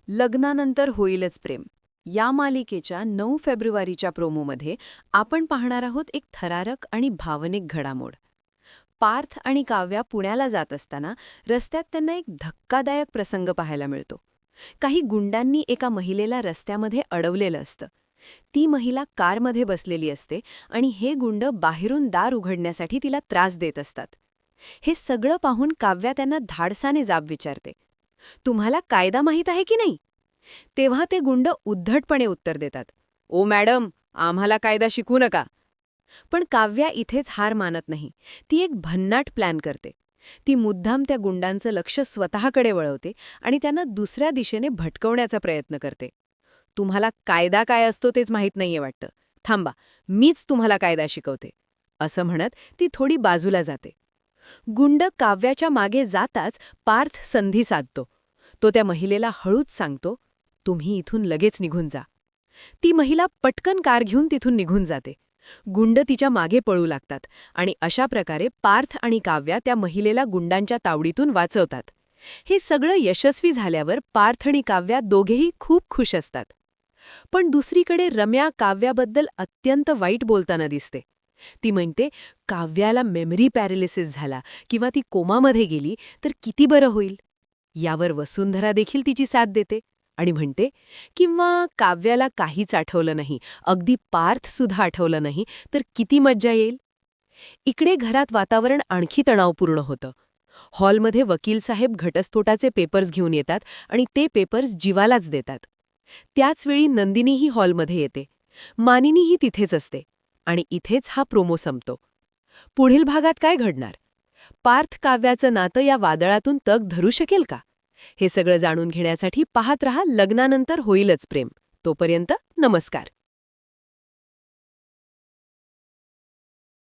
लग्नानंतर होईलच प्रेम या मालिकेच्या 9 फेब्रुवारीच्या प्रोमोमध्ये आपण पाहणार आहोत एक थरारक आणि भावनिक घडामोड. पार्थ आणि काव्या पुण्याला जात असताना रस्त्यात त्यांना एक धक्कादायक प्रसंग पाहायला मिळतो. काही गुंडांनी एका महिलेला रस्त्यामध्ये अडवलेलं असतं. ती महिला कारमध्ये बसलेली असते आणि हे गुंड बाहेरून दार उघडण्यासाठी तिला त्रास देत असतात. हे सगळं पाहून काव्या त्यांना धाडसाने जाब विचारते, तुम्हाला कायदा माहीत आहे की नाही? तेव्हा ते गुंड उद्धटपणे उत्तर देतात, ओ मॅडम, आम्हाला कायदा शिकवू नका. पण काव्या इथेच हार मानत नाही. ती एक भन्नाट प्लॅन करते. ती मुद्दाम त्या गुंडांचं लक्ष स्वतःकडे वळवते आणि त्यांना दुसऱ्या दिशेने भटकवण्याचा प्रयत्न करते. तुम्हाला कायदा काय असतो तेच माहीत नाहीये वाटतं. थांबा, मीच तुम्हाला कायदा शिकवते, असं म्हणत ती थोडी बाजूला जाते. गुंड काव्याच्या मागे जाताच पार्थ संधी साधतो. तो त्या महिलेला हळूच सांगतो, तुम्ही इथून लगेच निघून जा. ती महिला पटकन कार घेऊन तिथून निघून जाते. गुंड तिच्या मागे पळू लागतात आणि अशा प्रकारे पार्थ आणि काव्या त्या महिलेला गुंडांच्या तावडीतून वाचवतात. हे सगळं यशस्वी झाल्यावर पार्थ आणि काव्या दोघेही खूप खुश असतात. पण दुसरीकडे रम्या काव्याबद्दल अत्यंत वाईट बोलताना दिसते. ती म्हणते, काव्याला मेमरी पॅरालिसिस झाला किंवा ती कोमामध्ये गेली तर किती बरं होईल. यावर वसुंधरा देखील तिची साथ देते आणि म्हणते, किंवा काव्याला काहीच आठवलं नाही, अगदी पार्थसुद्धा आठवलं नाही तर किती मज्जा येईल. इकडे घरात वातावरण आणखी तणावपूर्ण होतं. हॉलमध्ये वकील साहेब घटस्फोटाचे पेपर्स घेऊन येतात आणि ते पेपर्स जीवालाच देतात. त्याचवेळी नंदिनीही हॉलमध्ये येते. मानिनीही तिथेच असते आणि इथेच हा प्रोमो संपतो. पुढील भागात काय घडणार? पार्थ काव्याचं नातं या वादळातून तग धरू शकेल का? हे सगळं जाणून घेण्यासाठी पाहत रहा लग्नानंतर होईलच प्रेम. तोपर्यंत नमस्कार.